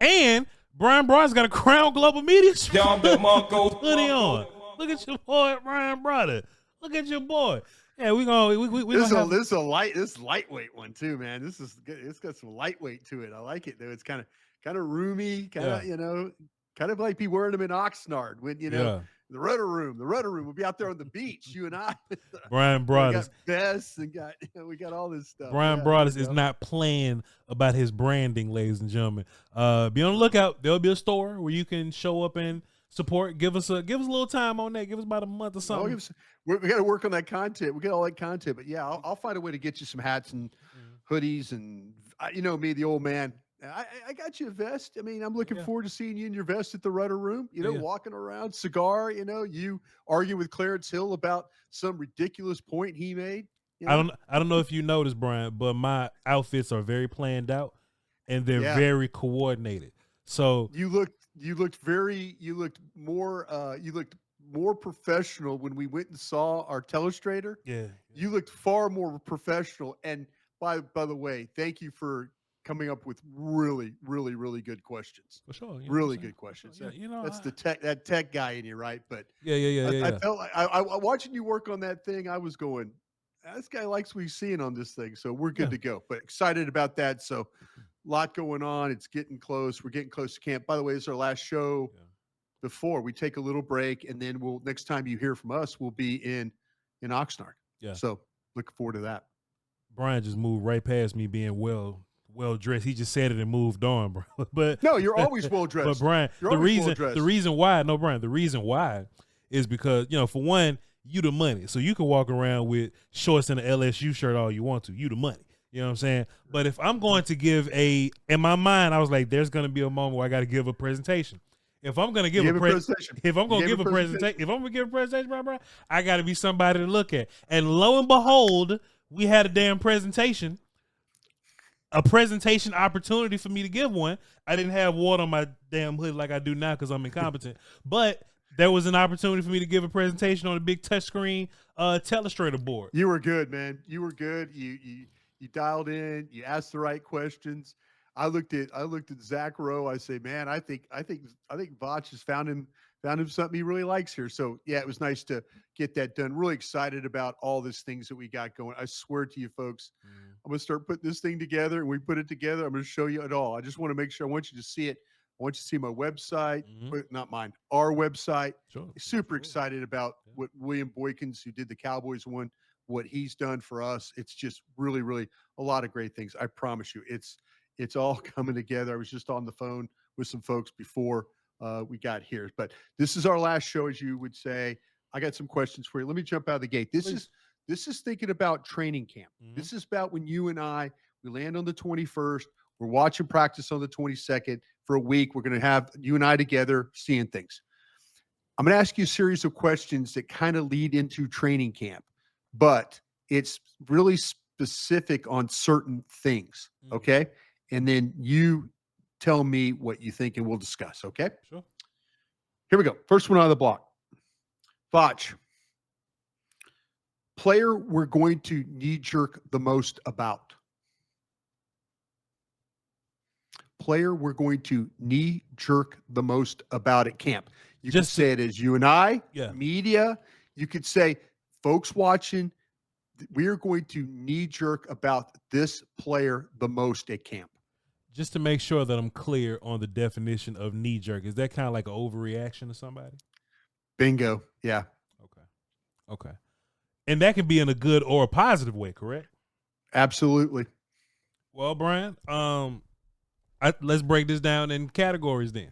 And Brian Broaddus got a Crown Global Media hoodie on. Look at your boy, Brian Broaddus. Look at your boy. Yeah, we this lightweight one too, man. This is good. It's got some lightweight to it. I like it though. It's kind of roomy, kind of like be wearing them in Oxnard when the rudder room. The rudder room. We'll be out there on the beach, you and I. Brian Broaddus. We got vests and we got all this stuff. Brian Broaddus is not playing about his branding, ladies and gentlemen. Be on the lookout. There'll be a store where you can show up and support. Give us a little time on that. Give us about a month or something. We got to work on that content. We got all that content, but yeah, I'll find a way to get you some hats and hoodies and me, the old man. I got you a vest. I mean, I'm looking forward to seeing you in your vest at the rudder room, walking around, cigar, you argue with Clarence Hill about some ridiculous point he made. I don't know if you noticed, Brian, but my outfits are very planned out and they're very coordinated. So you looked more professional when we went and saw our telestrator. Yeah. You looked far more professional. And by the way, thank you for coming up with really, really, really good questions. For sure. Really good questions. Yeah, that's that tech guy in you, right? But yeah. I felt like I watching you work on that thing, I was going, this guy likes what he's seeing on this thing. So we're good to go. But excited about that. So a lot going on. It's getting close. We're getting close to camp. By the way, this is our last show before we take a little break, and then next time you hear from us, we'll be in Oxnard. Yeah. So looking forward to that. Brian just moved right past me being well dressed. He just said it and moved on, bro. But no, you're always well dressed. But Brian, the reason why is because, for one, you the money. So you can walk around with shorts and an LSU shirt all you want to. You the money. You know what I'm saying? But if I'm going to give in my mind, I was like, there's going to be a moment where I got to give a presentation. If I'm going to give a presentation, bro, I got to be somebody to look at. And lo and behold, we had a damn presentation. A presentation opportunity for me to give one. I didn't have water on my damn hood like I do now because I'm incompetent. But there was an opportunity for me to give a presentation on a big touchscreen telestrator board. You were good, man. You were good. You dialed in. You asked the right questions. I looked at Zach Rowe. I say, man, I think Voch has found him something he really likes here. So yeah, it was nice to get that done. Really excited about all these things that we got going. I swear to you folks, I'm going to start putting this thing together, and we put it together. I'm going to show you it all. I just want to make sure. I want you to see it. I want you to see my website, not mine, our website. Sure. Super excited about what William Boykins, who did the Cowboys one, what he's done for us. It's just really, really a lot of great things. I promise you, it's all coming together. I was just on the phone with some folks before we got here, but this is our last show, as you would say. I got some questions for you. Let me jump out of the gate. This is thinking about training camp. This is about when you and I, we land on the 21st. We're watching practice on the 22nd for a week. We're going to have you and I together seeing things. I'm going to ask you a series of questions that kind of lead into training camp, but it's really specific on certain things. Okay. And then you tell me what you think and we'll discuss. Okay. Sure. Here we go. First one out of the block. Voch. Player we're going to knee jerk the most about. Player we're going to knee jerk the most about at camp. You can say it as you and I, media. You could say, folks watching, we are going to knee jerk about this player the most at camp. Just to make sure that I'm clear on the definition of knee jerk, is that kind of like an overreaction to somebody? Bingo. Yeah. Okay. And that can be in a good or a positive way, correct? Absolutely. Well, Brian, let's break this down in categories then.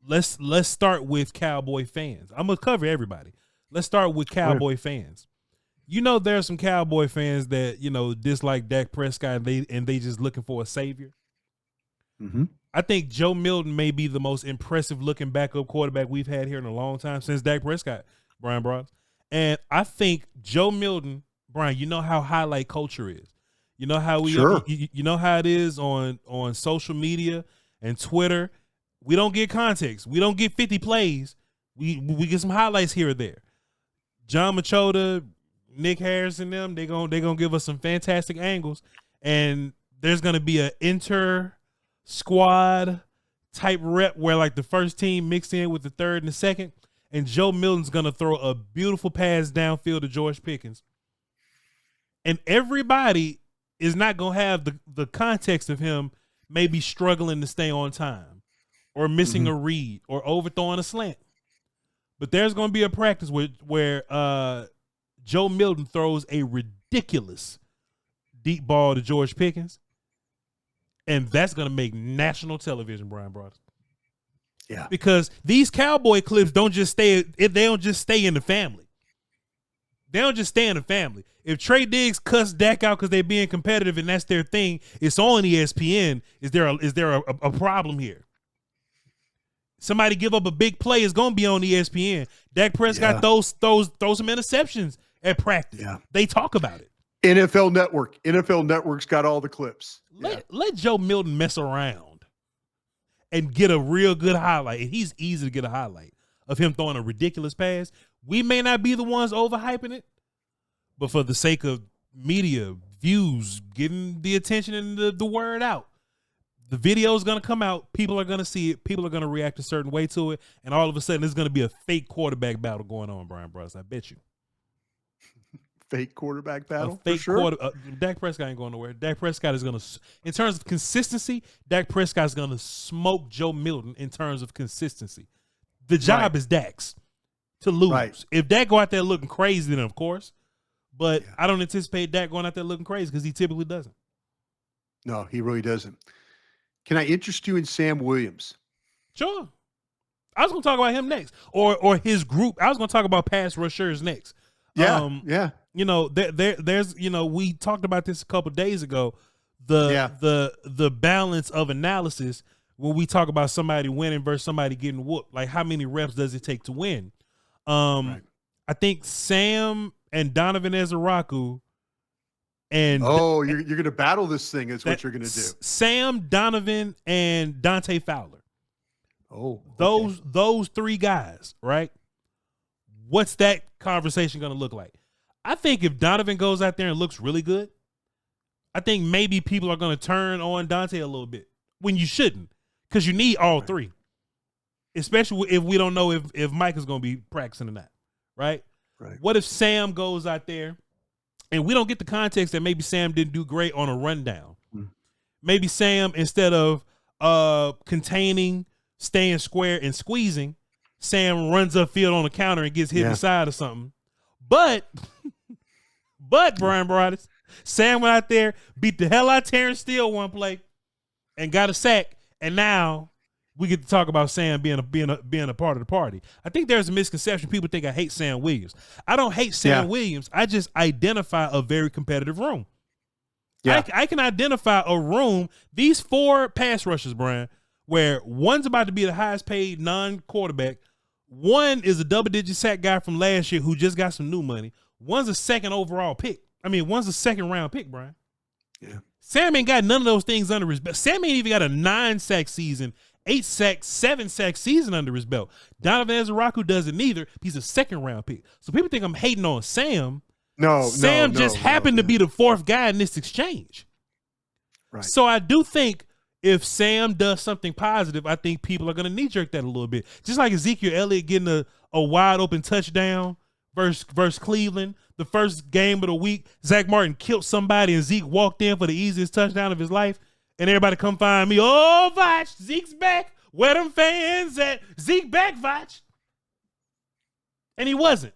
Let's start with Cowboy fans. I'm gonna cover everybody. Let's start with Cowboy fans. There are some Cowboy fans that dislike Dak Prescott and they just looking for a savior. I think Joe Milton may be the most impressive looking backup quarterback we've had here in a long time since Dak Prescott, Brian Broaddus. And I think Joe Milton, Brian, you know how highlight culture is. You know how you know how it is on social media and Twitter. We don't get context. We don't get 50 plays. We get some highlights here or there. John Machota, Nick Harris, and them, they gonna give us some fantastic angles, and there's gonna be a squad type rep where like the first team mixed in with the third and the second, and Joe Milton's gonna throw a beautiful pass downfield to George Pickens, and everybody is not gonna have the context of him maybe struggling to stay on time or missing a read or overthrowing a slant. But there's going to be a practice where Joe Milton throws a ridiculous deep ball to George Pickens, and that's going to make national television, Brian Broaddus. Yeah. Because these Cowboy clips don't just stay in the family. They don't just stay in the family. If Trey Diggs cussed Dak out because they're being competitive and that's their thing, it's on ESPN. Is there a problem here? Somebody give up a big play, it's gonna be on ESPN. Dak Prescott throws some interceptions at practice. Yeah. They talk about it. NFL Network's got all the clips. Let Joe Milton mess around and get a real good highlight. And he's easy to get a highlight of him throwing a ridiculous pass. We may not be the ones overhyping it, but for the sake of media, views, getting the attention and the word out, the video is going to come out. People are going to see it. People are going to react a certain way to it. And all of a sudden, there's going to be a fake quarterback battle going on, Brian Broaddus. I bet you. Fake quarterback battle? A fake Dak Prescott ain't going nowhere. Dak Prescott is going to, in terms of consistency, Dak Prescott is going to smoke Joe Milton in terms of consistency. The job is Dak's to lose. Right. If Dak go out there looking crazy, then of course. But I don't anticipate Dak going out there looking crazy because he typically doesn't. No, he really doesn't. Can I interest you in Sam Williams? Sure. I was going to talk about him next, or his group. I was going to talk about pass rushers next. Yeah. You know, there's we talked about this a couple of days ago. The balance of analysis when we talk about somebody winning versus somebody getting whooped. Like, how many reps does it take to win? I think Sam and Donovan Ezeraku. And you're going to battle this thing is what you're going to do. Sam, Donovan, and Dante Fowler. Oh, okay. Those three guys, right? What's that conversation going to look like? I think if Donovan goes out there and looks really good, I think maybe people are going to turn on Dante a little bit when you shouldn't, because you need all three, especially if we don't know if Mike is going to be practicing or not, right? Right. What if Sam goes out there? And we don't get the context that maybe Sam didn't do great on a rundown. Maybe Sam, instead of containing, staying square, and squeezing, Sam runs upfield on the counter and gets hit in the side or something. But Brian Broaddus, Sam went out there, beat the hell out of Terrence Steele one play, and got a sack. And now we get to talk about Sam being a part of the party. I think there's a misconception. People think I hate Sam Williams. I don't hate Sam Williams. I just identify a very competitive room. Yeah. I can identify a room, these four pass rushers, Brian, where one's about to be the highest paid non-quarterback. One is a double-digit sack guy from last year who just got some new money. One's a second overall pick. One's a second-round pick, Brian. Yeah. Sam ain't got none of those things under his belt. Sam ain't even got a 9-sack season, 8-sack, 7-sack season under his belt. Donovan Ezeraku doesn't either. He's a second-round pick. So people think I'm hating on Sam. Sam just happened to be the fourth guy in this exchange. Right. So I do think if Sam does something positive, I think people are going to knee-jerk that a little bit. Just like Ezekiel Elliott getting a wide-open touchdown versus Cleveland. The first game of the week, Zach Martin killed somebody and Zeke walked in for the easiest touchdown of his life. And everybody come find me. Oh, Voch, Zeke's back. Where them fans at? Zeke back, Voch. And he wasn't.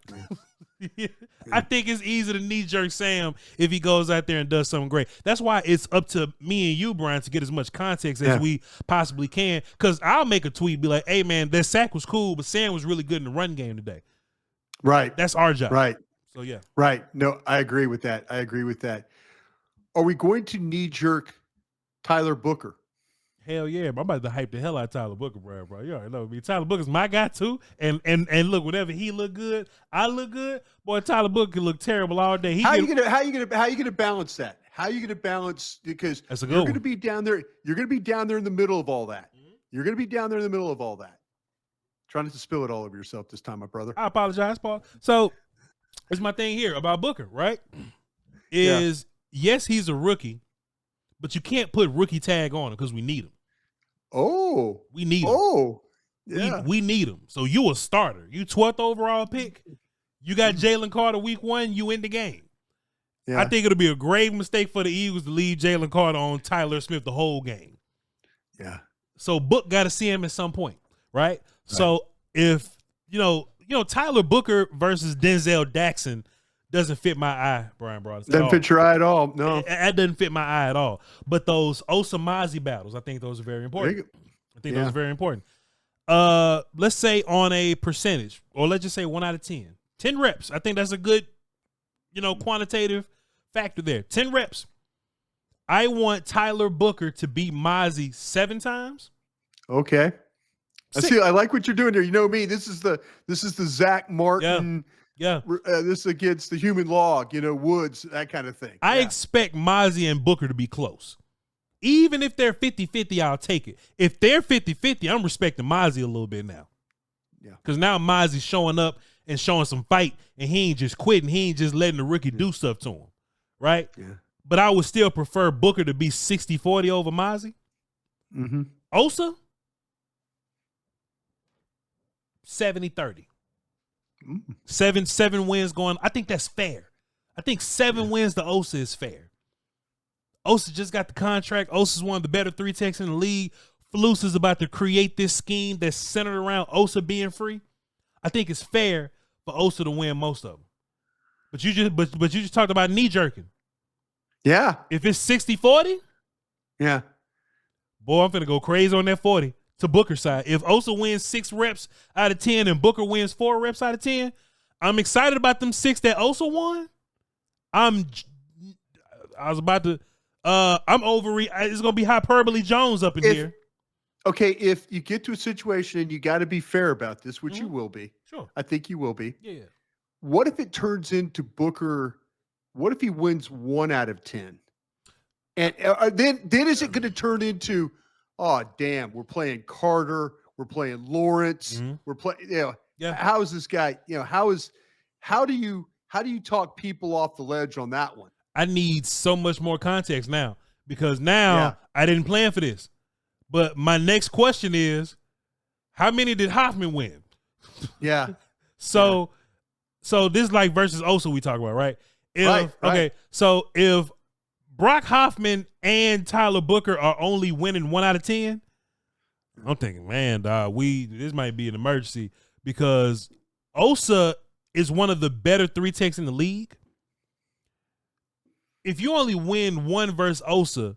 I think it's easy to knee-jerk Sam if he goes out there and does something great. That's why it's up to me and you, Brian, to get as much context as we possibly can. Because I'll make a tweet, be like, hey, man, that sack was cool, but Sam was really good in the run game today. Right. That's our job. Right. So, yeah. Right. No, I agree with that. Are we going to knee-jerk Tyler Booker? Hell yeah, bro. I'm about to hype the hell out of Tyler Booker, bro. You already know me. Tyler Booker's my guy too. And look, whenever he look good, I look good. Boy, Tyler Booker can look terrible all day. How you gonna balance that? How are you gonna balance, because you're gonna be down there. You're gonna be down there in the middle of all that. You're gonna be down there in the middle of all that. Try not to spill it all over yourself this time, my brother. I apologize, Paul. So it's my thing here about Booker, right? Yes, he's a rookie, but you can't put rookie tag on him because we need him. Oh, We need him. oh, yeah. We need him. So you a starter. You 12th overall pick. You got Jalen Carter week 1. You in the game. Yeah. I think it'll be a grave mistake for the Eagles to leave Jalen Carter on Tyler Smith the whole game. Yeah. So Book got to see him at some point, right? So if you know Tyler Booker versus Denzel Jackson doesn't fit my eye, Brian Broaddus. Doesn't fit your eye at all. No, that doesn't fit my eye at all. But those Osamazi battles, I think those are very important. Those are very important. Let's say on a percentage, or let's just say 1 out of 10. 10 reps. I think that's a good, quantitative factor there. 10 reps. I want Tyler Booker to beat Mozzie 7 times. Okay. I like what you're doing there. You know me. This is the Zach Martin. Yeah. This against the human log, Woods, that kind of thing. I expect Mozzie and Booker to be close. Even if they're 50-50, I'll take it. If they're 50-50, I'm respecting Mozzie a little bit now. Yeah. Because now Mozzie's showing up and showing some fight, and he ain't just quitting. He ain't just letting the rookie do stuff to him. Right? Yeah. But I would still prefer Booker to be 60-40 over Mozzie. Mm-hmm. Osa, 70-30. Mm-hmm. Seven wins going. I think that's fair. I think 7 wins to Osa is fair. Osa just got the contract. Osa's one of the better 3 techs in the league. Flus is about to create this scheme that's centered around Osa being free. I think it's fair for Osa to win most of them. But you just talked about knee jerking. Yeah. If it's 60-40, yeah. Boy, I'm finna go crazy on that 40 to Booker's side. If Osa wins 6 reps out of 10 and Booker wins 4 reps out of 10, I'm excited about them 6 that Osa won. I'm over. It's gonna be hyperbole Jones up in here. Okay, if you get to a situation and you got to be fair about this, which you will be. Sure. I think you will be. Yeah. What if it turns into Booker? What if he wins 1 out of 10? And then is it going to turn into, oh damn, we're playing Carter, we're playing Lawrence, we're playing. How is this guy? How do you talk people off the ledge on that one? I need so much more context now because I didn't plan for this. But my next question is, how many did Hoffman win? Yeah. So this is like versus Osa we talk about, right? Right. Okay, so if Brock Hoffman and Tyler Booker are only winning 1 out of 10, I'm thinking, man, this might be an emergency because Osa is one of the better 3 techs in the league. If you only win 1 versus Osa,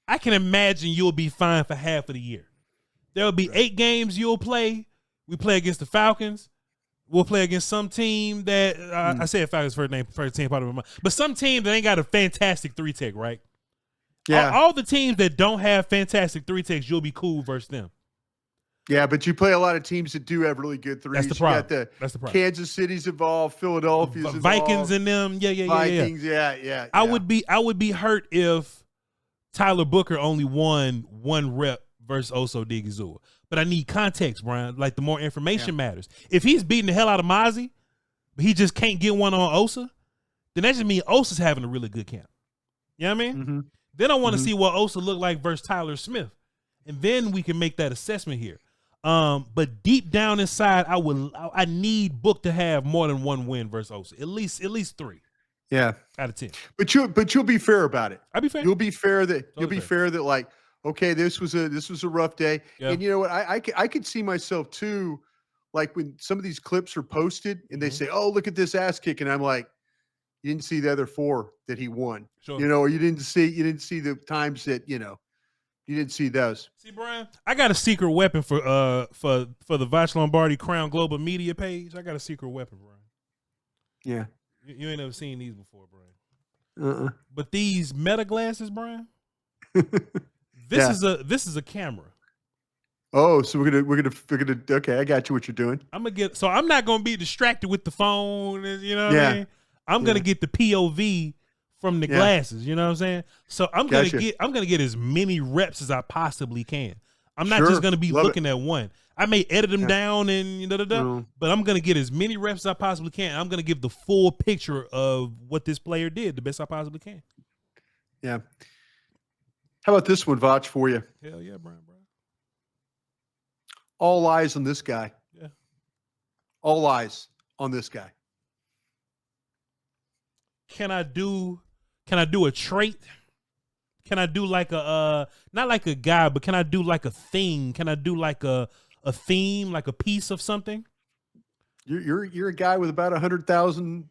I can imagine you'll be fine for half of the year. There'll be 8 games you'll play. We play against the Falcons. We'll play against some team that I said Falcons first team part of my mind, but some team that ain't got a fantastic 3 tech, right? Yeah. All the teams that don't have fantastic 3 techs, you'll be cool versus them. Yeah, but you play a lot of teams that do have really good 3s. That's the problem. That's the problem. Kansas City's involved, Philadelphia's involved. Vikings in them. Yeah. Vikings, yeah. I would be hurt if Tyler Booker only won 1 rep versus Oso Odigizua. But I need context, Brian. Like the more information matters. If he's beating the hell out of Mozzie, but he just can't get one on Osa, then that just means Osa's having a really good camp. You know what I mean? Mm-hmm. Then I want to see what Osa look like versus Tyler Smith. And then we can make that assessment here. But deep down inside, I need Book to have more than 1 win versus Osa. At least 3. Yeah. Out of 10. But you'll be fair about it. I'll be fair. You'll be fair that like, okay, this was a rough day. Yeah. And you know what? I could see myself too, like when some of these clips are posted and they say, oh, look at this ass kick. And I'm like, you didn't see the other 4 that he won. Sure. Or you didn't see the times that, you didn't see those. See, Brian, I got a secret weapon for the Voch Lombardi Crown Global Media page. I got a secret weapon, Brian. Yeah. You ain't never seen these before, Brian. But these meta glasses, Brian, this is a camera. Oh, so we're gonna okay, I got you what you're doing. So I'm not gonna be distracted with the phone, what I mean? I'm gonna get the POV from the glasses, you know what I'm saying? So I'm gonna get as many reps as I possibly can. I'm not just gonna be looking at one. I may edit them down and but I'm gonna get as many reps as I possibly can. I'm gonna give the full picture of what this player did the best I possibly can. Yeah. How about this one, Voch, for you? Hell yeah, Brian. All eyes on this guy. Yeah. All eyes on this guy. Can I do a trait? Can I do like a not like a guy, but can I do like a thing? Can I do like a theme, like a piece of something? You're a guy with about 100,000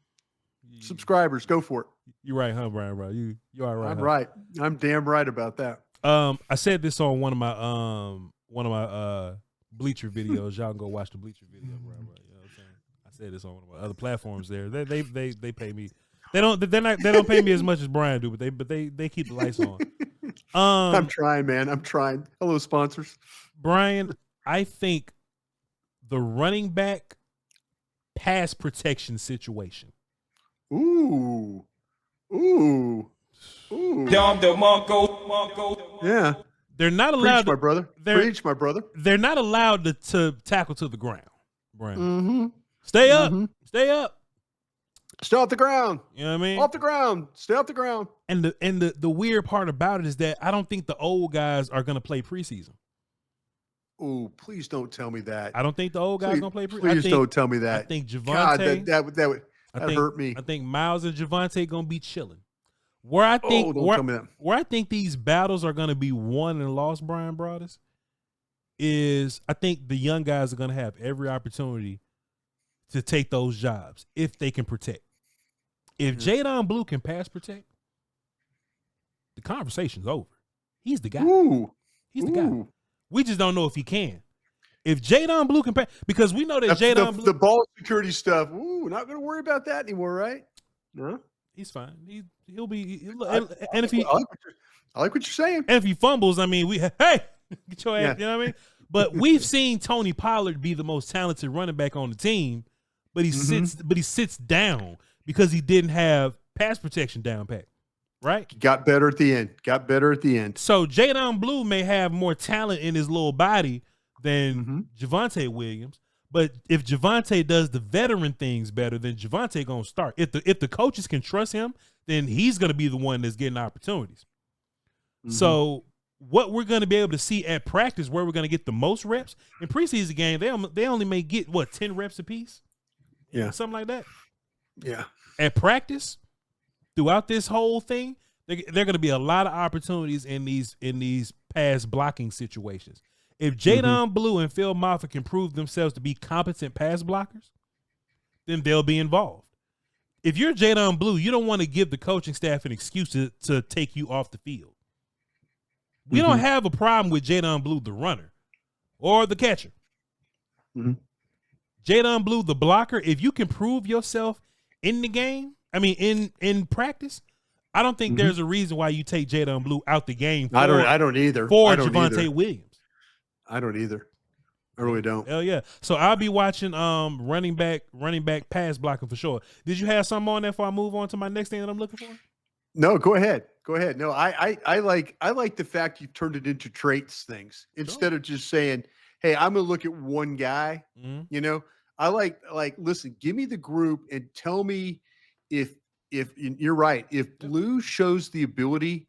subscribers. Go for it. You're right, huh, Brian? Bro, you are right. I'm huh? right. I'm damn right about that. I said this on one of my Bleacher videos. Y'all can go watch the Bleacher video, Brian. You know what I'm saying? I said this on one of my other platforms. There, they pay me. They don't pay me as much as Brian do, but they keep the lights on. I'm trying, man. I'm trying. Hello, sponsors. Brian, I think the running back pass protection situation. Ooh. Yeah. They're not allowed. Preach, my brother. Preach, my brother. They're not allowed to tackle to the ground, Brian. Mm-hmm. Stay up. Stay up. Stay off the ground. You know what I mean? Off the ground. Stay off the ground. And the weird part about it is that I don't think the old guys are going to play preseason. Oh, please don't tell me that. I don't think the old guys are going to play preseason. Please don't tell me that. I think Javonte. God, that would hurt me. I think Miles and Javonte going to be chilling. Where I think these battles are going to be won and lost, Brian Broaddus, is I think the young guys are going to have every opportunity to take those jobs if they can protect. If Jadon Blue can pass protect, the conversation's over. He's the guy. He's the guy. We just don't know if he can. If Jadon Blue can pass, because we know that Jadon Blue, the ball security stuff. Not going to worry about that anymore, right? No, he's fine. He'll be. And if he, I like what you're saying. And if he fumbles, I mean, hey, get your ass. You know what I mean? But we've seen Tony Pollard be the most talented running back on the team, but he sits down because he didn't have pass protection down pat, right? Got better at the end. So Jadon Blue may have more talent in his little body than Javonte Williams, but if Javonte does the veteran things better, then Javonte gonna start. If the coaches can trust him, then he's gonna be the one that's getting opportunities. So what we're going to be able to see at practice, where we're going to get the most reps in preseason game, they only may get 10 reps apiece, something like that. Yeah. At practice, throughout this whole thing, there are going to be a lot of opportunities in these pass blocking situations. If Jadon Blue and Phil Moffitt can prove themselves to be competent pass blockers, then they'll be involved. If you're Jadon Blue, you don't want to give the coaching staff an excuse to take you off the field. We don't have a problem with Jadon Blue, the runner, or the catcher. Jadon Blue, the blocker, if you can prove yourself in the game, I mean, in practice, I don't think there's a reason why you take Jadon Blue out the game. I don't either. For Javonte Williams. I don't either. I really don't. Hell yeah. So I'll be watching running back pass blocking for sure. Did you have something on there before I move on to my next thing that I'm looking for? No, go ahead. No, I like the fact you turned it into traits things instead of just saying, hey, I'm going to look at one guy. You know, I like, listen, give me the group and tell me if you're right. If Blue shows the ability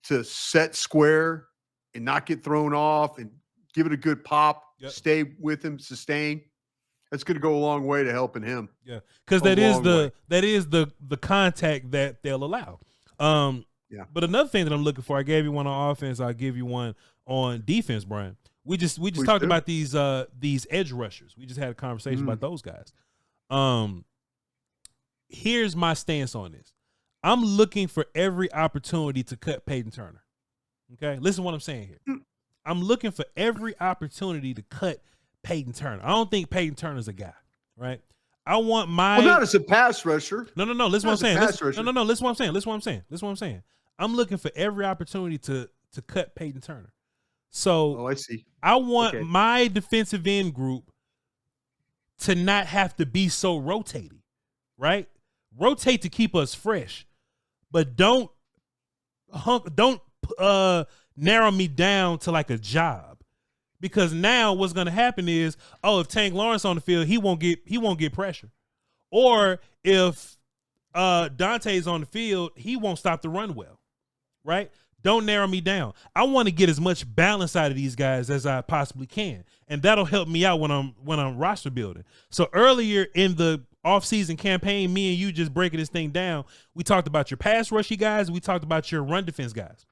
to set square and not get thrown off and give it a good pop, stay with him, sustain, that's going to go a long way to helping him. Yeah. Cause that is the contact that they'll allow. But another thing that I'm looking for, I gave you one on offense. I'll give you one on defense, Brian. We just talked about these edge rushers. We just had a conversation about those guys. Here's my stance on this. I'm looking for every opportunity to cut Peyton Turner. Okay, listen to what I'm saying here. I'm looking for every opportunity to cut Peyton Turner. I don't think Peyton Turner's a guy, right? I want not as a pass rusher. No. Listen what I'm saying. No. Listen what I'm saying. I'm looking for every opportunity to cut Peyton Turner. So I see. I want my defensive end group to not have to be so rotating, right? Rotate to keep us fresh, but don't narrow me down to like a job. Because now what's going to happen is, if Tank Lawrence on the field, he won't get pressure. Or if Dante's on the field, he won't stop the run well, right? Don't narrow me down. I want to get as much balance out of these guys as I possibly can, and that'll help me out when I'm roster building. So earlier in the offseason campaign, me and you just breaking this thing down, we talked about your pass rushy guys, we talked about your run defense guys.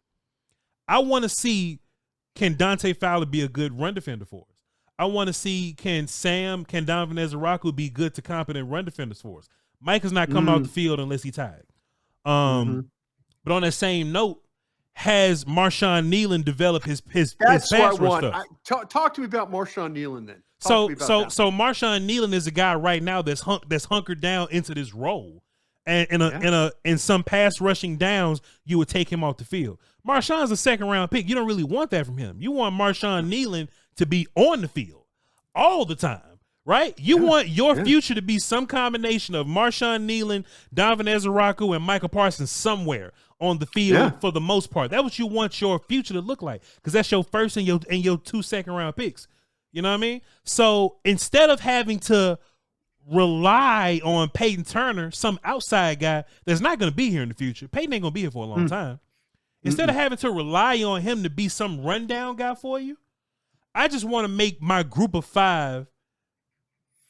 I want to see, can Dante Fowler be a good run defender for us? I want to see, can Donovan Ezeraku be good to competent run defenders for us? Mike is not coming off the field unless he's tired. But on that same note, has Marshawn Nealon developed his pass rush stuff? Talk to me about Marshawn Nealon then. So Marshawn Nealon is a guy right now that's hunkered down into this role, and in some pass rushing downs, you would take him off the field. Marshawn's a second round pick. You don't really want that from him. You want Marshawn Nealon to be on the field all the time, right? You want your future to be some combination of Marshawn Nealon, Donovan Ezeraku, and Michael Parsons somewhere on the field for the most part. That's what you want your future to look like, because that's your first and your 2 second round picks. You know what I mean? So instead of having to rely on Peyton Turner, some outside guy that's not going to be here in the future, Peyton ain't going to be here for a long time. Instead of having to rely on him to be some rundown guy for you, I just want to make my group of 5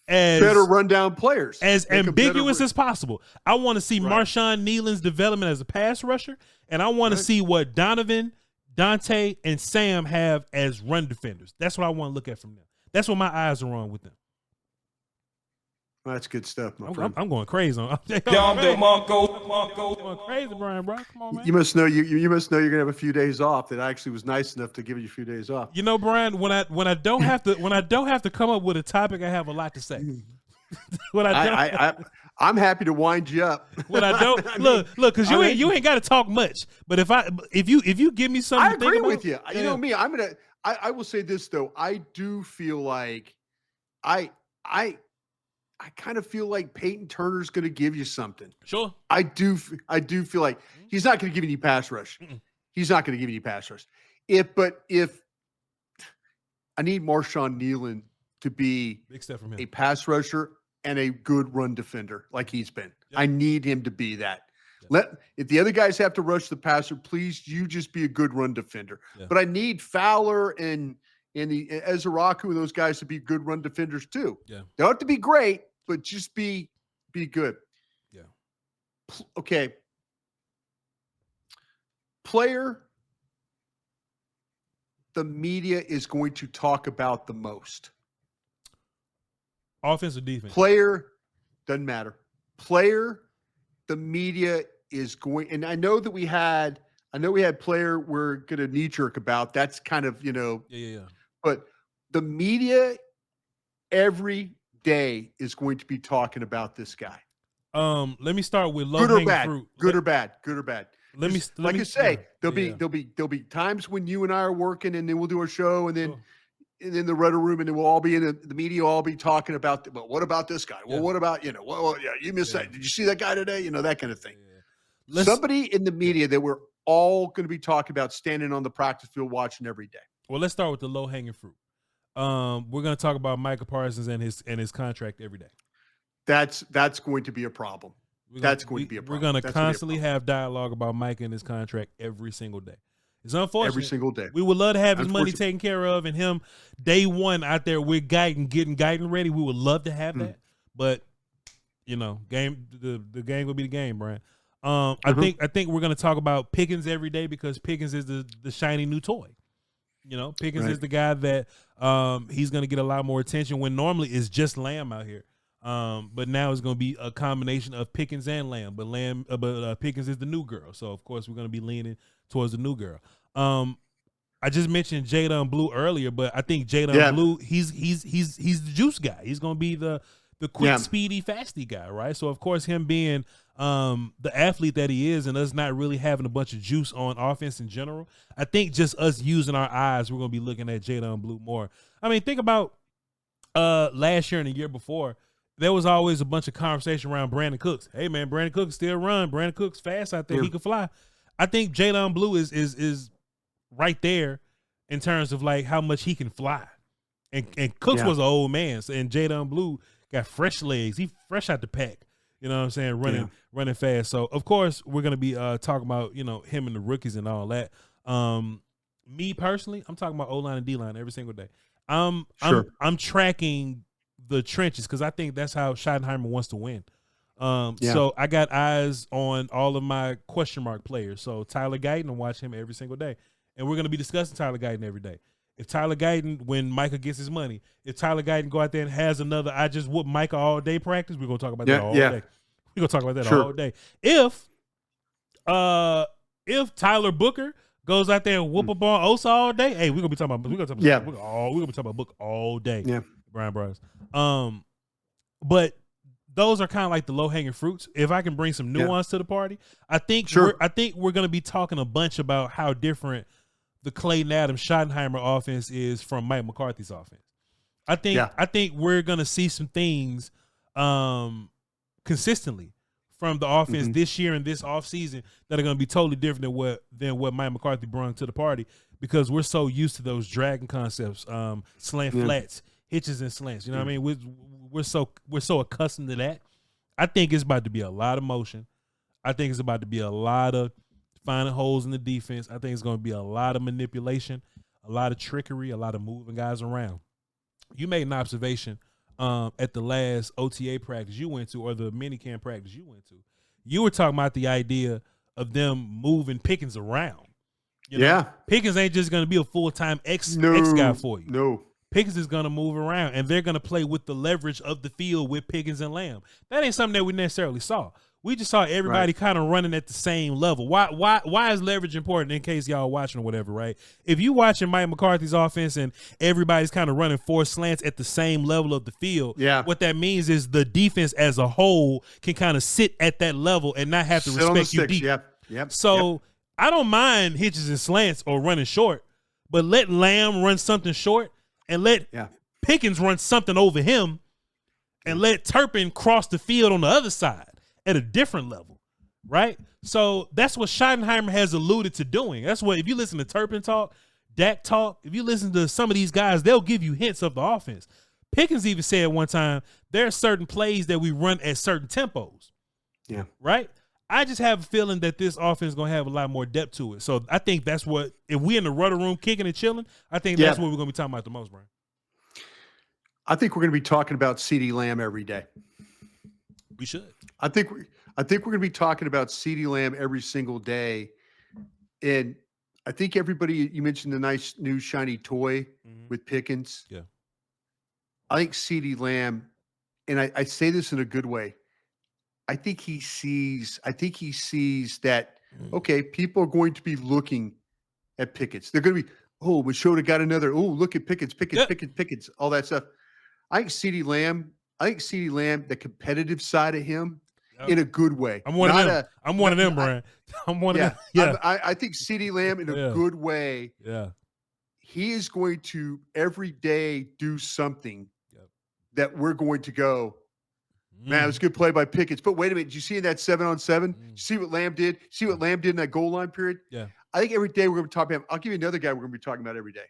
as better rundown players, as ambiguous as possible. I want to see Marshawn Nealon's development as a pass rusher, and I want to see what Donovan, Dante, and Sam have as run defenders. That's what I want to look at from them. That's what my eyes are on with them. Well, that's good stuff, my friend. I'm going crazy on. Going crazy, Brian, bro. Come on, man. You must know you must know you're gonna have a few days off. That I actually was nice enough to give you a few days off. You know, Brian, when I don't have to come up with a topic, I have a lot to say. I'm happy to wind you up. When I don't look, because you ain't got to talk much. But if you give me something, I agree with you. You know me. I will say this though. I do feel like I kind of feel like Peyton Turner's going to give you something. Sure. I do feel like he's not going to give you any pass rush. He's not going to give you any pass rush. If I need Marshawn Nealon to be big step from him, a pass rusher and a good run defender like he's been. Yep. I need him to be that. Yep. If the other guys have to rush the passer, please, you just be a good run defender. Yeah. But I need Fowler and the Ezeraku and those guys to be good run defenders too. Yeah. They don't have to be great, but just be good. Yeah. Okay. Player the media is going to talk about the most. Offense or defense? Player, doesn't matter. Player, the media is going, and I know we had player we're going to knee jerk about. That's kind of, Yeah. But the media every day is going to be talking about this guy. Let me start with low-hanging fruit. Good or bad. There'll be times when you and I are working, and then we'll do a show, and then and in the Rudder Room, and then we'll all be in the media, will all be talking about, but what about this guy? Well, what about, you missed that. Did you see that guy today? That kind of thing. Yeah. Somebody in the media that we're all going to be talking about, standing on the practice field watching every day. Well, let's start with the low-hanging fruit. We're going to talk about Michael Parsons and his contract every day. That's going to be a problem. We're going to constantly have dialogue about Mike and his contract every single day. It's unfortunate. Every single day. We would love to have his money taken care of, and him day one out there with getting ready. We would love to have that, but the game will be the game, Brian. I think we're going to talk about Pickens every day, because Pickens is the shiny new toy. Pickens is the guy that he's going to get a lot more attention, when normally it's just Lamb out here. But now it's going to be a combination of Pickens and Lamb. But Pickens is the new girl, so of course we're going to be leaning towards the new girl. I just mentioned Jadon Blue earlier, but I think Jadon Blue, he's the juice guy. He's going to be the quick, speedy, fasty guy, right? So of course, him being the athlete that he is, and us not really having a bunch of juice on offense in general, I think just us using our eyes, we're going to be looking at Jadon Blue more. I mean, think about last year and the year before. There was always a bunch of conversation around Brandon Cooks. Hey man, Brandon Cooks still run. Brandon Cooks fast out there. He can fly. I think Jadon Blue is right there in terms of like how much he can fly. And Cooks was an old man, and Jadon Blue got fresh legs. He fresh out the pack. You know what I'm saying? Running fast. So of course we're gonna be talking about him and the rookies and all that. Me personally, I'm talking about O-line and D-line every single day. Sure. I'm tracking the trenches because I think that's how Schottenheimer wants to win. So I got eyes on all of my question mark players. So Tyler Guyton, I watch him every single day. And we're going to be discussing Tyler Guyton every day. If Tyler Guyton, when Micah gets his money, if Tyler Guyton go out there and has another I just whoop Micah all day practice, we're going to talk about that all day. We're going to talk about that all day. If Tyler Booker goes out there and whoop up on Osa all day, hey, we're gonna be talking about Book all day. Yeah, Brian Broaddus. But those are kind of like the low hanging fruits. If I can bring some nuance to the party, I think we're gonna be talking a bunch about how different the Clayton Adams Schottenheimer offense is from Mike McCarthy's offense. I think we're gonna see some things consistently from the offense this year and this offseason that are going to be totally different than what Mike McCarthy brought to the party, because we're so used to those dragon concepts, slant flats, hitches and slants. You know what I mean? We're so accustomed to that. I think it's about to be a lot of motion. I think it's about to be a lot of finding holes in the defense. I think it's going to be a lot of manipulation, a lot of trickery, a lot of moving guys around. You made an observation at the last OTA practice you went to, or the minicamp practice you went to. You were talking about the idea of them moving Pickens around. You know? Pickens ain't just going to be a full-time X guy for you. No. Pickens is going to move around, and they're going to play with the leverage of the field with Pickens and Lamb. That ain't something that we necessarily saw. We just saw everybody kind of running at the same level. Why is leverage important, in case y'all watching or whatever, right? If you watching Mike McCarthy's offense and everybody's kind of running four slants at the same level of the field, what that means is the defense as a whole can kind of sit at that level and not have to respect you deep. So I don't mind hitches and slants or running short, but let Lamb run something short and let Pickens run something over him, and let Turpin cross the field on the other side at a different level, right? So that's what Schottenheimer has alluded to doing. That's what, if you listen to Turpin talk, Dak talk, if you listen to some of these guys, they'll give you hints of the offense. Pickens even said one time, there are certain plays that we run at certain tempos. Yeah. Right? I just have a feeling that this offense is going to have a lot more depth to it. So I think that's what, if we in the rudder room kicking and chilling, I think that's what we're going to be talking about the most, Brian. I think we're going to be talking about CeeDee Lamb every day. We should. I think we're going to be talking about CeeDee Lamb every single day. And I think everybody, you mentioned the nice new shiny toy with Pickens. Yeah. I think CeeDee Lamb, and I say this in a good way, I think he sees that, okay, people are going to be looking at Pickens. They're going to be, oh, Machota got another, oh, look at Pickens, Pickens, all that stuff. I think CeeDee Lamb, the competitive side of him, in a good way. I'm one of them. I'm one of them, Brian. I'm one of them. Yeah. I think CeeDee Lamb in a good way. Yeah. He is going to every day do something that we're going to go, man, it was a good play by Pickens. But wait a minute. Did you see in that 7-on-7? See what Lamb did? See what Lamb did in that goal line period? Yeah. I think every day we're going to be talking about, I'll give you another guy we're going to be talking about every day.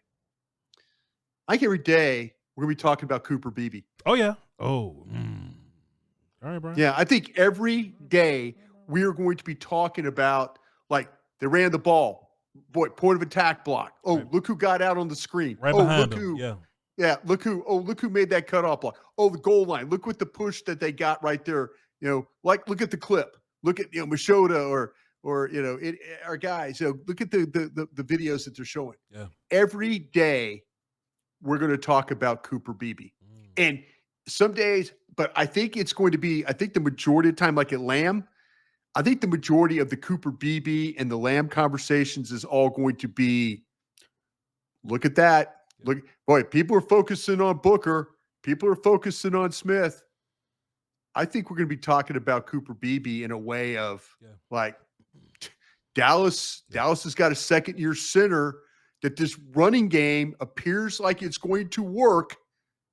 I think every day we're going to be talking about Cooper Beebe. Oh, yeah. Oh, all right, Brian. Yeah, I think every day we are going to be talking about, like, they ran the ball. Boy, point of attack block. Oh, look who got out on the screen. Right behind him. Look who made that cutoff block. Oh, the goal line. Look what the push that they got right there. You know, like, look at the clip. Look at, Machota or our guys. Look at the videos that they're showing. Yeah. Every day we're going to talk about Cooper Beebe. And some days, but I think it's going to be, the majority of the time, like at Lamb, I think the majority of the Cooper Beebe and the Lamb conversations is all going to be, look at that. Look, boy, people are focusing on Booker. People are focusing on Smith. I think we're going to be talking about Cooper Beebe in a way of like Dallas has got a second-year center that this running game appears like it's going to work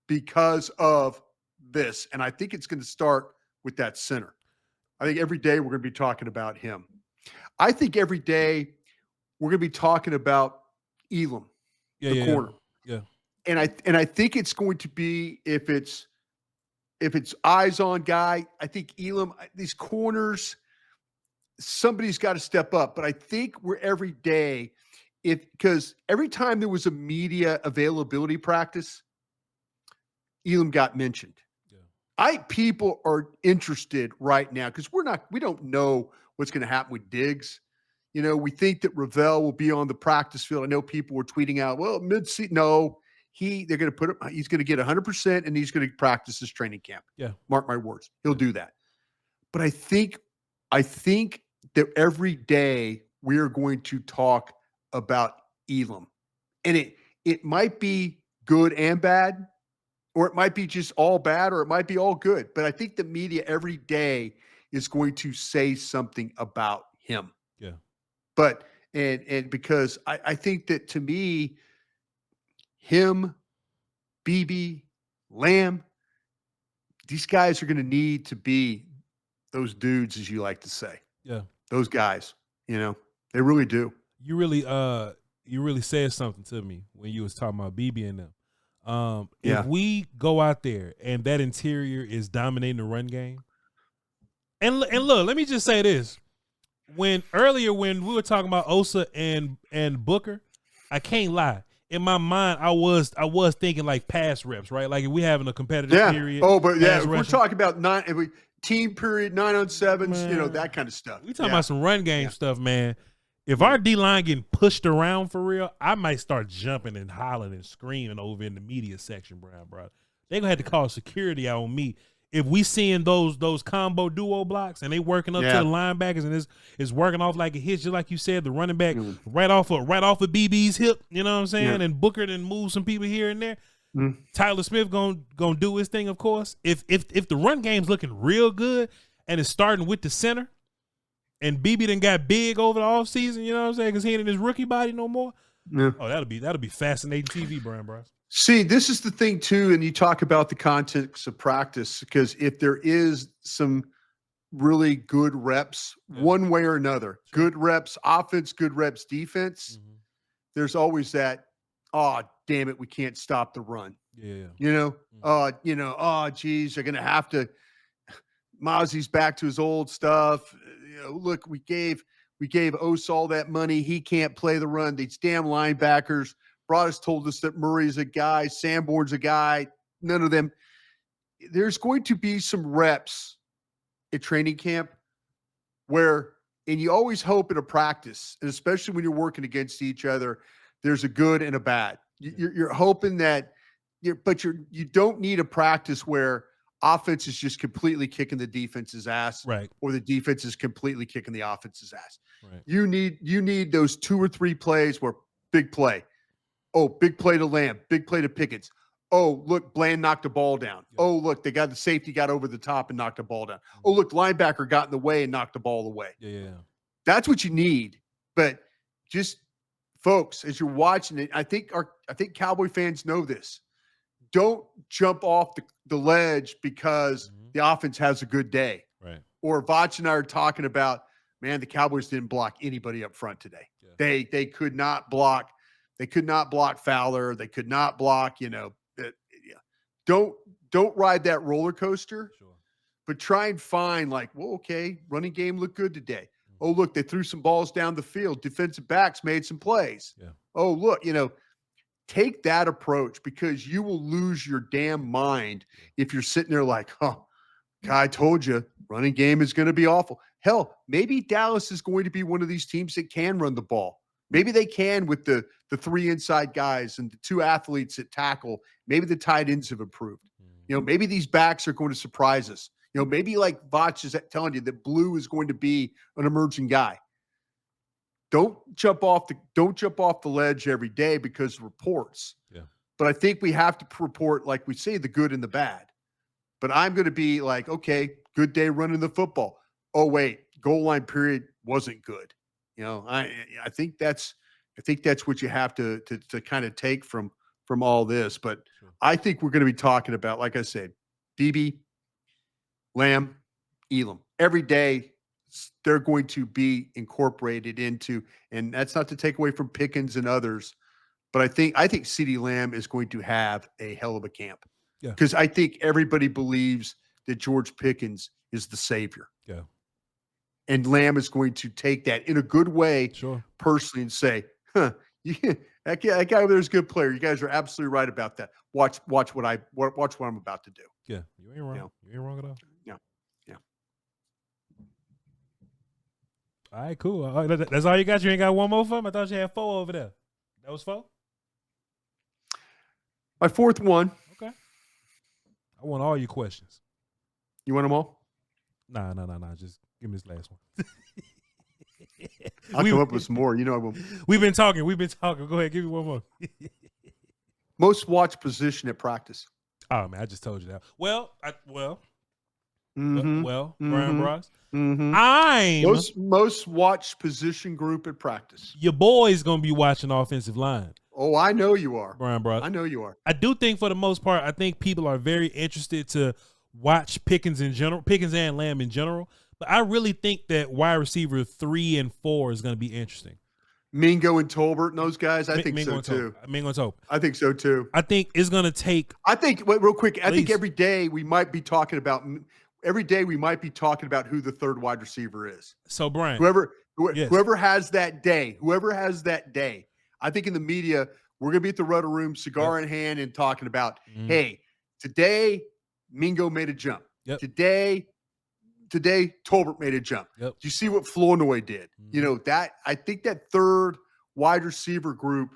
because of this. And I think it's going to start with that center. I think every day we're going to be talking about him. I think every day we're going to be talking about Elam, the corner. Yeah. And I think it's going to be, if it's eyes on guy, I think Elam, these corners, somebody's got to step up. But I think we're every day because every time there was a media availability practice, Elam got mentioned. People are interested right now because we don't know what's going to happen with Diggs. We think that Ravel will be on the practice field. I know people were tweeting out, well, mid-season. No, they're going to put him, he's going to get 100% and he's going to practice his training camp. Yeah. Mark my words. He'll do that. But I think that every day we are going to talk about Elam. And it might be good and bad, or it might be just all bad, or it might be all good. But I think the media every day is going to say something about him. Yeah. But and because I think that, to me, him, BB, Lamb, these guys are going to need to be those dudes, as you like to say. Yeah. Those guys, they really do. You really said something to me when you was talking about BB and them. If we go out there and that interior is dominating the run game, and look, let me just say this. When we were talking about Osa and Booker, I can't lie. In my mind, I was thinking like pass reps, right? Like if we having a competitive period. Oh, but if we're talking about team period, 9-on-7s, that kind of stuff. We talking about some run game stuff, man. If our D-line getting pushed around for real, I might start jumping and hollering and screaming over in the media section, bro. They're gonna have to call security out on me. If we seeing those combo duo blocks and they working up to the linebackers and it's working off like a hitch, just like you said, the running back right off of BB's hip, you know what I'm saying? And Booker then move some people here and there. Tyler Smith gonna do his thing, of course. If the run game's looking real good and it's starting with the center, and BB done got big over the offseason, you know what I'm saying? Because he ain't in his rookie body no more. Yeah. Oh, that'll be fascinating TV, Brian Bryce. See, this is the thing too, and you talk about the context of practice, because if there is some really good reps, one way or another, good reps offense, good reps defense, there's always that, oh, damn it, we can't stop the run. Yeah. Geez, they're gonna have to. Mozzie's back to his old stuff. Look, we gave Osa all that money. He can't play the run. These damn linebackers. Broaddus told us that Murray's a guy, Sanborn's a guy. None of them. There's going to be some reps at training camp where, and you always hope in a practice, and especially when you're working against each other, there's a good and a bad. You're hoping that, you don't need a practice where offense is just completely kicking the defense's ass, right? Or the defense is completely kicking the offense's ass. Right. You need those 2 or 3 plays where big play. Oh, big play to Lamb, big play to Pickens. Oh, look, Bland knocked the ball down. Yeah. Oh, look, the safety got over the top and knocked the ball down. Oh, look, linebacker got in the way and knocked the ball away. Yeah. That's what you need. But just, folks, as you're watching it, I think Cowboy fans know this. Don't jump off the ledge because the offense has a good day. Right. Or Voch and I are talking about, man, the Cowboys didn't block anybody up front today. Yeah. They could not block. They could not block Fowler. They could not block, Don't ride that roller coaster, but try and find okay, running game looked good today. Oh, look, they threw some balls down the field. Defensive backs made some plays. Yeah. Oh, look, take that approach, because you will lose your damn mind if you're sitting there like, oh, I told you, running game is going to be awful. Hell, maybe Dallas is going to be one of these teams that can run the ball. Maybe they can with the 3 inside guys and the 2 athletes at tackle. Maybe the tight ends have improved. Maybe these backs are going to surprise us. Maybe like Voch is telling you that Blue is going to be an emerging guy. Don't jump off the ledge every day because of reports. Yeah. But I think we have to report, like we say, the good and the bad. But I'm going to be like, okay, good day running the football. Oh, wait, goal line period wasn't good. I think that's what you have to kind of take from all this. But I think we're going to be talking about, like I said, BB, Lamb, Elam. Every day they're going to be incorporated into, and that's not to take away from Pickens and others, but I think CeeDee Lamb is going to have a hell of a camp. Yeah. Because I think everybody believes that George Pickens is the savior. Yeah. And Lamb is going to take that in a good way, sure, personally, and say, that guy over there is a good player. You guys are absolutely right about that. Watch what I'm about to do. Yeah, you ain't wrong. Yeah. You ain't wrong at all. Yeah. Yeah. All right, cool. That's all you got? You ain't got one more for him? I thought you had 4 over there. That was 4? My fourth one. Okay. I want all your questions. You want them all? Nah. Just give me this last one. I'll come up with some more. You know I will. We've been talking. Go ahead, give me one more. Most watched position at practice. Oh man, I just told you that. Well, Mm-hmm. Brian Broaddus. Mm-hmm. I'm most watched position group at practice. Your boy's gonna be watching offensive line. Oh, I know you are, Brian Broaddus. I know you are. I do think for the most part, I think people are very interested to watch Pickens in general, Pickens and Lamb in general. But I really think that wide receiver 3 and 4 is going to be interesting. Mingo and Tolbert and those guys, I think Mingo so too. Mingo and Tolbert. I think so too. I think it's going to take. Real quick. I think every day we might be talking about who the third wide receiver is. So Brian, whoever has that day, I think in the media we're going to be at the Rudder Room, cigar in hand, and talking about, hey, today Mingo made a jump. Yep. Today Tolbert made a jump. Yep. Do you see what Flournoy did? You know, that I think that third wide receiver group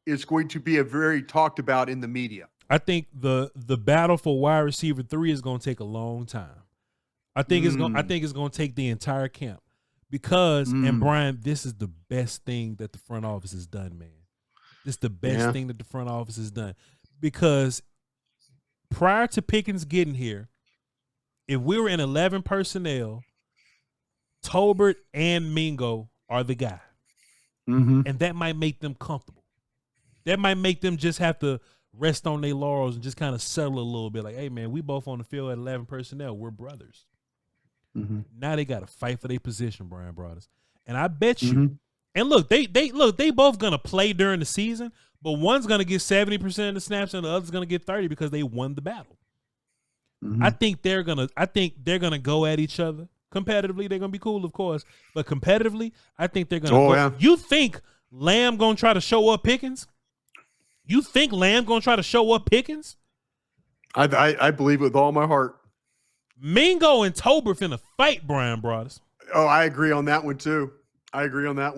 is going to be a very talked about in the media. I think the battle for wide receiver 3 is going to take a long time. I think it's going to take the entire camp because and Brian, this is the best thing that the front office has done, man. This is the best thing that the front office has done because prior to Pickens getting here, if we were in 11 personnel, Tolbert and Mingo are the guy. Mm-hmm. And that might make them comfortable. That might make them just have to rest on their laurels and just kind of settle a little bit. Like, hey, man, we both on the field at 11 personnel. We're brothers. Mm-hmm. Now they got to fight for their position, Brian Broaddus. And I bet you, and look, they both going to play during the season, but one's going to get 70% of the snaps and the other's going to get 30 because they won the battle. I think they're gonna go at each other competitively. They're gonna be cool, of course, but competitively, I think they're gonna. Yeah. You think Lamb gonna try to show up Pickens? You think Lamb gonna try to show up Pickens? I believe it with all my heart. Mingo and Tolbert finna fight Brian Broaddus. Oh, I agree on that one too.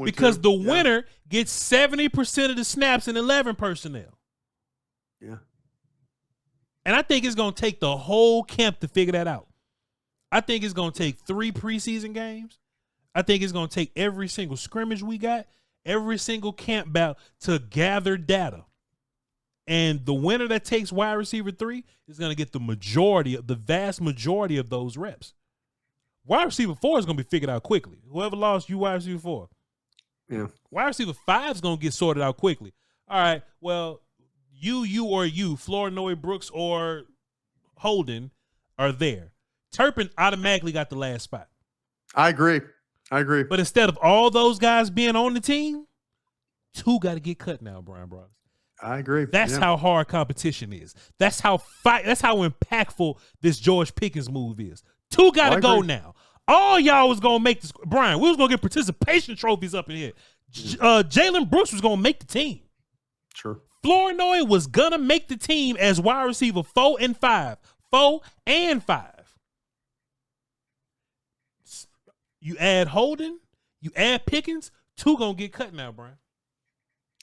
Because the winner gets 70% of the snaps in 11 personnel. Yeah. And I think it's going to take the whole camp to figure that out. I think it's going to take 3 preseason games. I think it's going to take every single scrimmage we got, every single camp battle to gather data. And the winner that takes wide receiver 3 is going to get the vast majority of those reps. Wide receiver 4 is going to be figured out quickly. Whoever lost, you wide receiver 4. Yeah. Wide receiver 5 is going to get sorted out quickly. All right, well, you, Flournoy, Brooks, or Holden are there. Turpin automatically got the last spot. I agree. But instead of all those guys being on the team, 2 got to get cut now, Brian Broaddus. I agree. That's how hard competition is. That's how impactful this George Pickens move is. 2 got to go now. All y'all was going to make this. Brian, we was going to get participation trophies up in here. Jalen Brooks was going to make the team. Sure. Flournoy was going to make the team as wide receiver 4 and 5. 4 and 5. You add Holden, you add Pickens, 2 going to get cut now, Brian.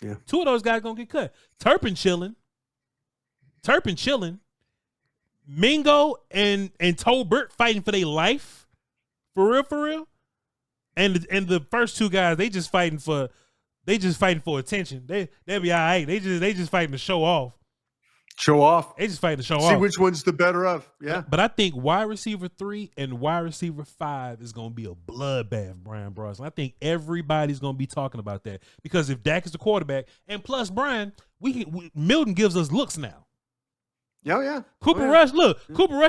Yeah. 2 of those guys going to get cut. Turpin chilling. Mingo and Tolbert fighting for their life. For real. And the first 2 guys, they just fighting for attention. They'll be all right. They just fighting to show off. They just fighting to show off. See which one's the better of. Yeah. But I think wide receiver 3 and wide receiver 5 is going to be a bloodbath, Brian Broaddus. I think everybody's going to be talking about that because if Dak is the quarterback, and plus Brian, Milton gives us looks now. Yeah. Cooper Rush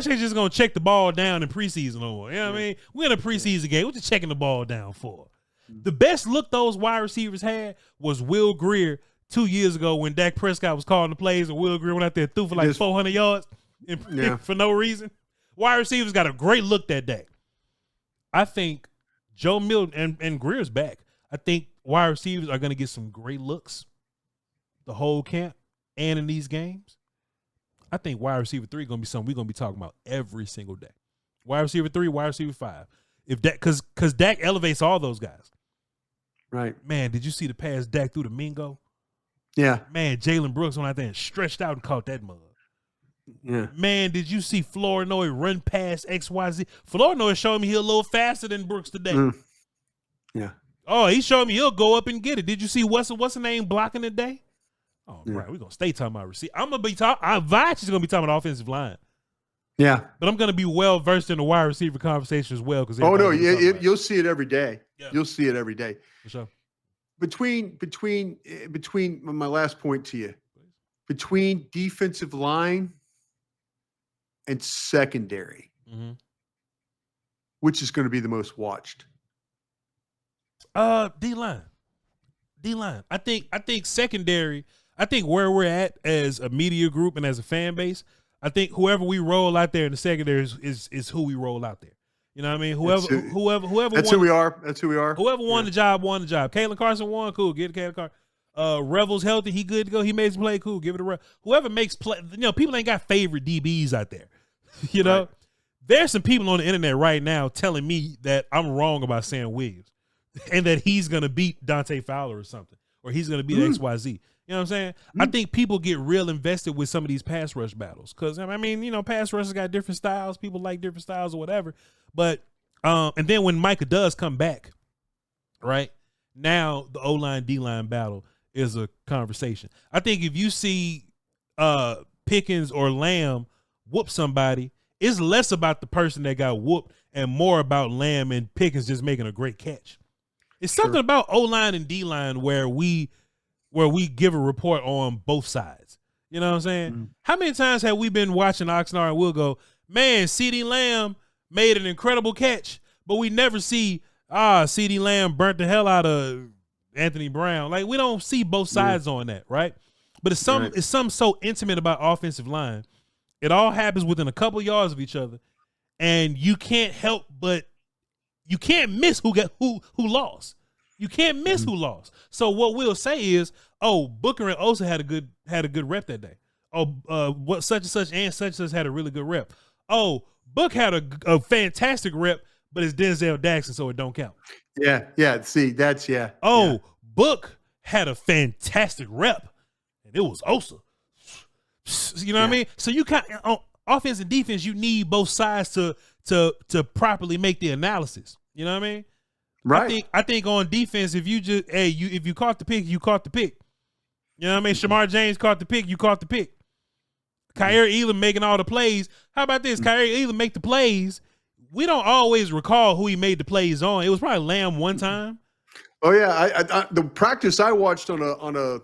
ain't just going to check the ball down in preseason no more. You know what I mean? We're in a preseason game. What you checking the ball down for? The best look those wide receivers had was Will Grier 2 years ago when Dak Prescott was calling the plays and Will Grier went out there and threw for like 400 yards for no reason. Wide receivers got a great look that day. I think Joe Milton and Greer's back. I think wide receivers are going to get some great looks the whole camp and in these games, I think wide receiver 3 gonna be something we're gonna be talking about every single day. Wide receiver 3, wide receiver 5. If that, because Dak elevates all those guys. Right. Man, did you see the pass Dak through the Mingo? Yeah. Man, Jalen Brooks went out there and stretched out and caught that mug. Yeah. Man, did you see Flournoy run past XYZ? Flournoy showed me he's a little faster than Brooks today. Yeah. Oh, he showed me he'll go up and get it. Did you see what's the name blocking today? Oh, Yeah. right. We're gonna stay talking about receiver. I'm gonna be talking. Voch is gonna be talking about offensive line. Yeah. But I'm gonna be well versed in the wide receiver conversation as well. Because you'll see it every day. Yeah. You'll see it every day. For sure. Between my last point to you, between defensive line and secondary, which is going to be the most watched? D-line. I think secondary. I think where we're at as a media group and as a fan base, I think whoever we roll out there in the secondary is who we roll out there. You know what I mean? Whoever That's won, who we are. That's who we are. Whoever won the job won the job. Kalen Carson won, cool. Get Kalen Carson. Revel's healthy, he good to go. He made some play, cool. Give it a Revel. Whoever makes play, people ain't got favorite DBs out there. You know, there's some people on the internet right now telling me that I'm wrong about Sam Williams and that he's gonna beat Dante Fowler or something, or he's gonna beat XYZ. You know what I'm saying? I think people get real invested with some of these pass rush battles because I mean, pass rushers got different styles. People like different styles or whatever. But and then when Micah does come back, right now the O-line D-line battle is a conversation. I think if you see Pickens or Lamb whoop somebody, it's less about the person that got whooped and more about Lamb and Pickens just making a great catch. It's something about O-line and D-line where we give a report on both sides. You know what I'm saying? How many times have we been watching Oxnard and we'll go, man, CeeDee Lamb made an incredible catch, but we never see, CeeDee Lamb burnt the hell out of Anthony Brown. Like, we don't see both sides on that, right? But it's something so intimate about offensive line. It all happens within a couple yards of each other, and you can't help but you can't miss who lost. You can't miss who lost. So what we'll say is, Booker and Osa had a good rep that day. What such and such had a really good rep. Book had a fantastic rep, but it's Denzel Jackson, so it don't count. Yeah. See, that's Book had a fantastic rep, and it was Osa. You know what I mean? So you on offense and defense, you need both sides to properly make the analysis. You know what I mean? Right. I think on defense, if you caught the pick, you caught the pick. You know what I mean? Shamar James caught the pick, you caught the pick. Kyrie Elam making all the plays. How about this? Kyrie Elam make the plays. We don't always recall who he made the plays on. It was probably Lamb one time. Oh yeah, the practice I watched on a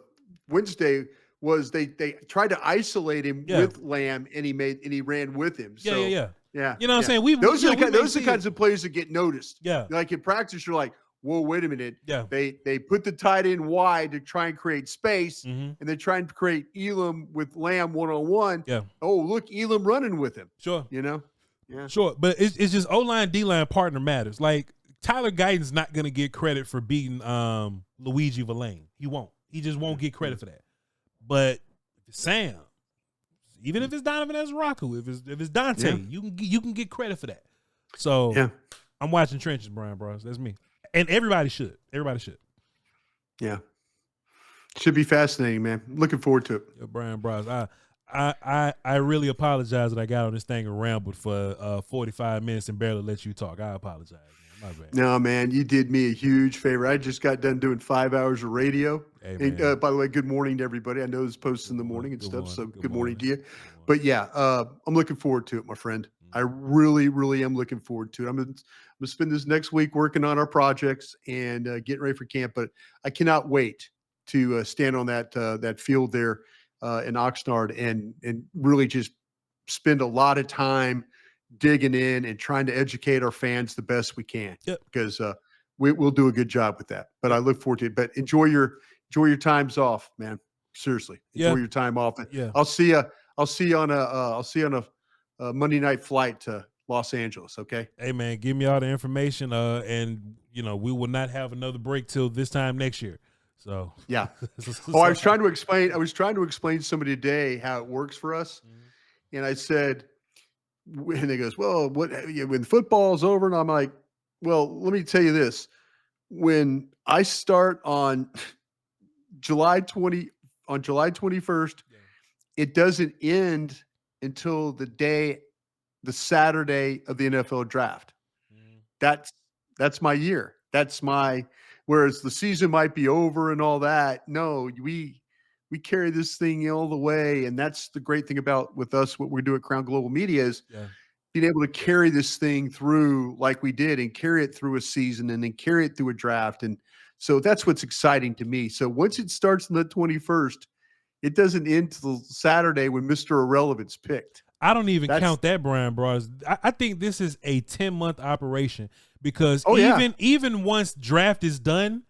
Wednesday was they tried to isolate him with Lamb, and he ran with him. So, yeah. You know what I'm saying? Those are the kinds of plays that get noticed. Yeah. Like in practice, you're like, whoa, wait a minute. Yeah. They put the tight end wide to try and create space, and they try and create Elam with Lamb one-on-one. Yeah. Oh, look, Elam running with him. Sure. You know? Yeah. Sure. But it's just O-line, D-line partner matters. Like, Tyler Guyton's not going to get credit for beating Luigi Villain. He won't. He just won't get credit for that. But if it's Sam, even if it's Donovan Ezraku, if it's Dante, you can get credit for that. So I'm watching trenches, Brian Bros. That's me. And everybody should. Yeah. Should be fascinating, man. Looking forward to it. Yeah, Brian Bros. I really apologize that I got on this thing and rambled for 45 minutes and barely let you talk. I apologize, man. My bad. No, man, you did me a huge favor. I just got done doing 5 hours of radio. Hey, and, by the way, good morning to everybody. I know it's posted in the morning and stuff, so good morning to you. But yeah, I'm looking forward to it, my friend. I really, really am looking forward to it. I'm going to spend this next week working on our projects and getting ready for camp. But I cannot wait to stand on that field there in Oxnard and really just spend a lot of time digging in and trying to educate our fans the best we can. Because we'll do a good job with that. But I look forward to it. But enjoy your times off, man. Seriously, enjoy your time off. Yeah. I'll see you on a Monday night flight to Los Angeles. Okay. Hey man, give me all the information. And we will not have another break till this time next year. So yeah. Oh, I was trying to explain to somebody today how it works for us. And I said, and they goes, well, when football's over? And I'm like, well, let me tell you this. When I start on July 21st, it doesn't end until the Saturday of the NFL draft. That's my year. Whereas the season might be over and all that. No, we carry this thing all the way. And that's the great thing about with us, what we do at Crown Global Media is being able to carry this thing through like we did and carry it through a season and then carry it through a draft. And so that's what's exciting to me. So once it starts on the 21st, it doesn't end till Saturday when Mr. Irrelevant's picked. I don't even count that, Brian Broaddus. I think this is a 10-month operation because even once draft is done,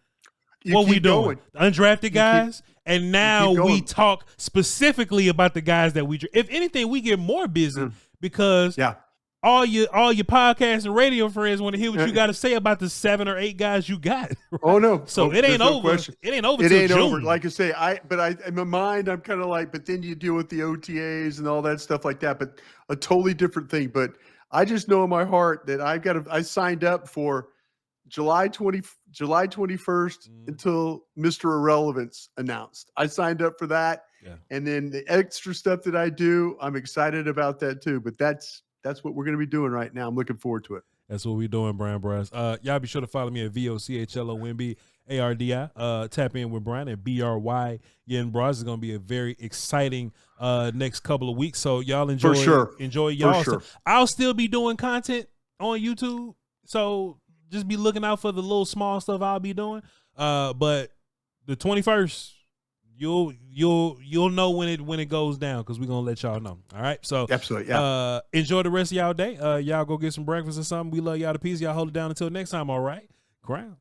what we doing? Undrafted guys, and now we talk specifically about the guys that we. If anything, we get more busy because all your podcast and radio friends want to hear what you got to say about the 7 or 8 guys you got. Right? Oh no! So it ain't over. It ain't over. It ain't over. Like I say, in my mind, I'm kind of like, but then you deal with the OTAs and all that stuff like that. But a totally different thing. But I just know in my heart that I signed up for July 21st until Mr. Irrelevance announced. I signed up for that, and then the extra stuff that I do, I'm excited about that too. But that's what we're going to be doing right now. I'm looking forward to it. That's what we're doing, Brian Broaddus. Y'all be sure to follow me at VOCHLOMBARDI. Tap in with Brian at BRY. Broaddus is going to be a very exciting next couple of weeks. So y'all enjoy. For sure. Enjoy y'all. For sure. I'll still be doing content on YouTube. So just be looking out for the little small stuff I'll be doing. But the 21st, you'll know when it goes down because we're gonna let y'all know. All right. So absolutely. Enjoy the rest of y'all day. Y'all go get some breakfast or something. We love y'all to pieces. Y'all hold it down until next time. All right. Crown.